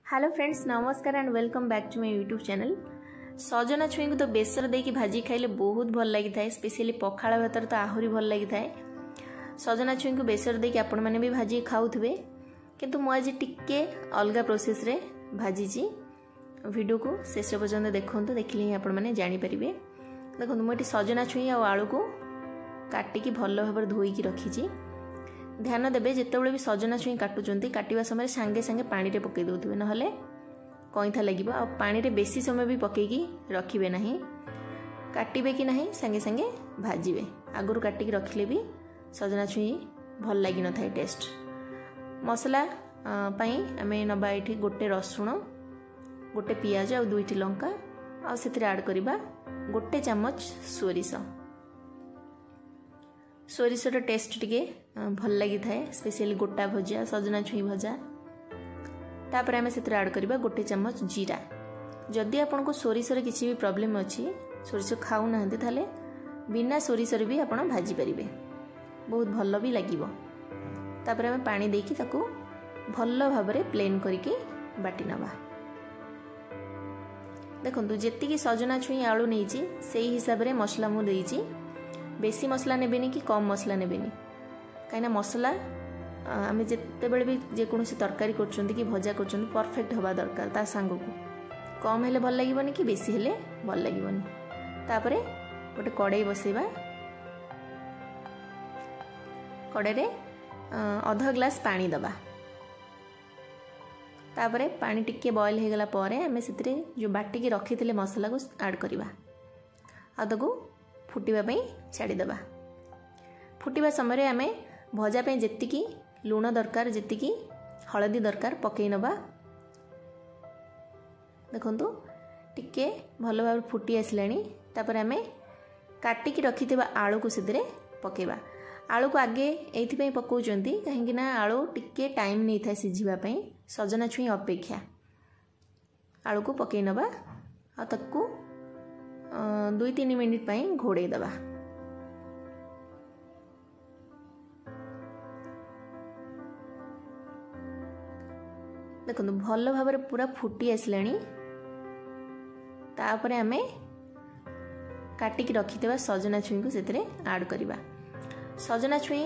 Hello friends, नमस्कार and welcome back to my YouTube channel. सजना छुई को तो बेसर देकी भाजी खाइले बहुत भल लगी था, स्पेशली पखाड़ भातर तो आहरी भल लगी था। सजना छुई को बेसर देकी आपण माने भी भाजी खाउथबे, किंतु मु आज टिके अलगा प्रोसेस रे भाजीची। वीडियो को शेष पर्यंत देखंतु, देखिले ही आपण माने जानि परिबे। देखंतु मु एटी सजना छुई आ आलू को काटिकी भल भाबर धोईकी रखीची। ध्यान देवे जितेबाला भी सजना छुई काटुचंती, काटिबा समय सांगे सांगे पानी रे पकई दउथबे, नहले कईथा लागिबो। आ पानी रे बेसी समय भी पकईकी रखिबे नाही, काटिबे कि नाही सांगे सांगे भाजिबे। आगुरु काटिकी रखिले भी सजना छुई भल लागी न थाए टेस्ट। मसला पई आमे नबा एठी गोटे रसुण, गोटे पियाज आ दुईटी लंका, आ सेथिरे ऐड करिबा गोटे चम्मच सोरिष। सोरिषर टेस्ट टिके भल लगी थाए, स्पेशली गोटा भजा सजना छुई भजा। तापर आमे सेतिर ऐड करिबा गोटे चम्मच जीरा। जदि आपन को सोरिषर किछि भी प्रॉब्लम अछि, सोरिष खाउ नाहंती, थाले बिना सोरिषर भी आपन भाजी परिबे, बहुत भल भी लागिबो। तापर आमे पानी देकी ताकू भल भाबरे प्लेन करिके बाटी नबा। देखंतु जेतिकी सजना छुई आलू नेइची सेही हिसाब रे मसला मु देइची। बेसी मसला नेबेनी कि कम मसला नेबेनी, कहीं मसला आम जिते बड़े भी जेकोसी तरकारी कर भजा कर परफेक्ट हवा दरकार। ता सांग को कम हेले भल लगिबनी कि बेसी हेले भल लगिबनी। तापरे गोटे कड़ाई बसेबा, कड़ाई रे आधा ग्लास पानी दबा। तापरे पानी टिके बॉयल हो गला परे आमे सेतिरे जो बाटी रखी थिले मसला को ऐड करिबा। आ ताको फुटिबा पई छाड़ी दबा। फुटिबा समय आमे भजा पे जेतिकी लूण दरकार, जेतिकी हलदी दरकार पकई नबा। देखंतु टिके भल भाव फुटी आसलानी। तापर आमे काटिकी रखिथिबा आलू को सेतिरे पकेबा। आलू को आगे एइथिपई पकाउचंती काहेकि ना आलू टिके टाइम नै थाए सिझिबा पई, सजना छुई अपेक्षा। आलू को पकई नबा आ तक्कू 2-3 मिनिट पई घोड़े दबा। देखो भल भाव पूरा फुटी आसलानी। तापर आमे काटिकी रखिथिबा सजना छुई को सेतिरे ऐड करिबा। सजना छुई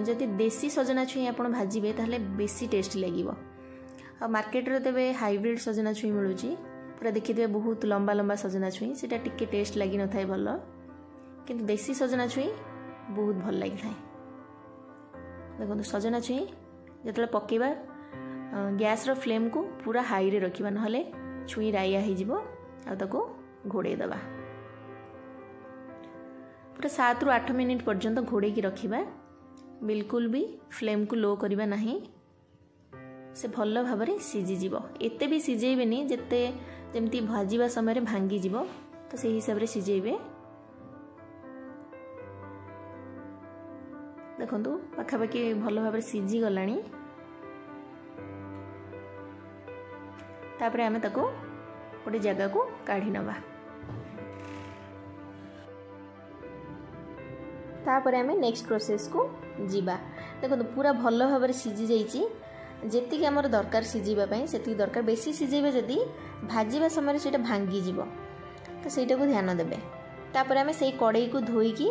जदि देसी सजना छुई आपण भाजिबे ताहले बेसी टेस्ट लागिबो। आ मार्केट रे देबे हाइब्रिड सजना छुई मिलुची, पूरा देखिथिबे बहुत लंबा लंबा सजना छुई, सेटा टिके टेस्ट लागी न थाए भल, किंतु देसी सजना छुई बहुत भल लागी थाए। देखो सजना छुई जतले पकेबा गैस रो फ्लेम को पूरा हाई रे रखिबा, नहले छुई राइया हो जिवो। आ ताको घोड़े दबा। पूरा 7 ରୁ 8 मिनिट पर्यंत घोड़े की रखिबा। बिल्कुल भी फ्लेम को लो करिबा नाही, से भल भाबरे सिझी जिवो। एते भी सिझेइबेनी जेते जेमती भाजीबा समय रे भांगी जिवो, तो से हिसाब रे सिझेइबे। देखंतु पाखापाखि भल भाबरे सिझी गलानी। तापरे आमे ताको गोटे जगह को काढ़ी नबा। तापरे आमे नेक्स्ट प्रोसेस को जीवा। देखंतु पूरा भल भाबरे सिझी जाइची, जेतिकी हमर दरकार सिझीबा पई सेतिकी दरकार। बेसी सिझेबे जदी भाजीबा समय सेटा भांगी जिवो, तो सेटा को ध्यान देबे। तापर आमे सेई कड़ाई को धोईकी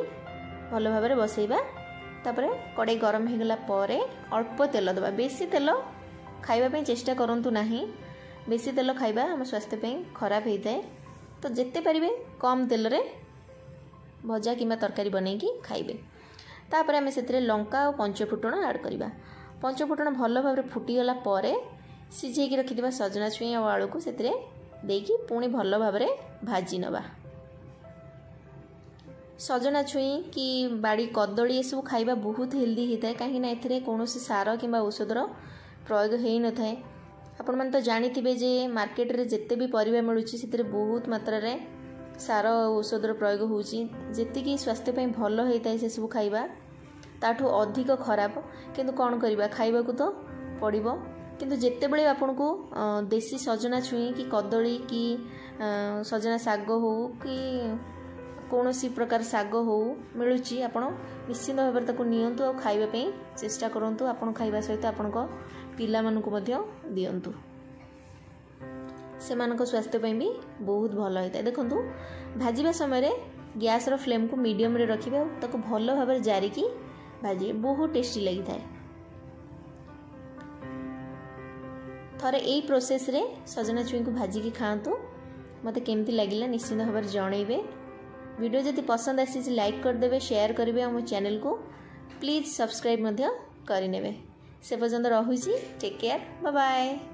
भल भाबरे बसेइबा। तापर कड़ाई गरम हो गला परे अल्प तेल दबा। बेसी तेल खाइबा पई चेष्टा करंतु नाही, बेसी तेल खाइबा हम स्वास्थ्य पई खराब हेइताए। तो जेते परिबे कम तेल रे भजा किमा तरकारी बनेकी खाइबे। तापर आमे सेतिरे लंका और पंचफुटण ऐड करिबा। पंचफुटण भल भाव फुटी गला परे सिझेकी रखिथिबा सजना छुई और आलू को सेतिरे देकी पुणी भल भाव भाजी नबा। सजना छुई कि बाड़ी कदली ये सब खाइबा बहुत हेल्दी होता है, कहीं एथिरे कौनसी सार किंबा औषधर प्रयोग हो न थाए। आपण मन तो जानिथिबे जे मार्केट रे जेते भी परिबा मिलुची सेतिरे बहुत मात्रा रे सार औषधर प्रयोग होउची। जेतिकी स्वास्थ्य पई भल होइताए से सब खाइबा ताठू अधिक खराब, किंतु कौन करिबा खाइबा को तो पड़िबो। किंतु जेते बेले आपन को देसी सजना छुई कि कदली कि सजना साग हो कि कौनसी प्रकार साग हो मिलुची, आपण निश्चित भाव में ताको नियंतु और खाइबा पई चेष्टा करंतु। आपण खाइबा सहित आपण को पिला मानकु मध्य दियंतु। से स्वास्थ्य भी बहुत भल होता है। देखो भाजवा समय गैस रो फ्लेम को मीडियम रे रखिबे ताको भल भाव जारिकी भाजी बहुत टेस्टी लगी थाए। थरे एई प्रोसेस रे सजना छुई को भाजी की खातु मते केमती लागिला निश्चित भाव जनइबे। वीडियो जदि पसंद आसी लाइक करदेवे, शेयर करेंगे और मो चैनल को प्लीज सब्सक्राइब करनेबे। से पर्यंत रहुची, टेक केयर, बाय बाय।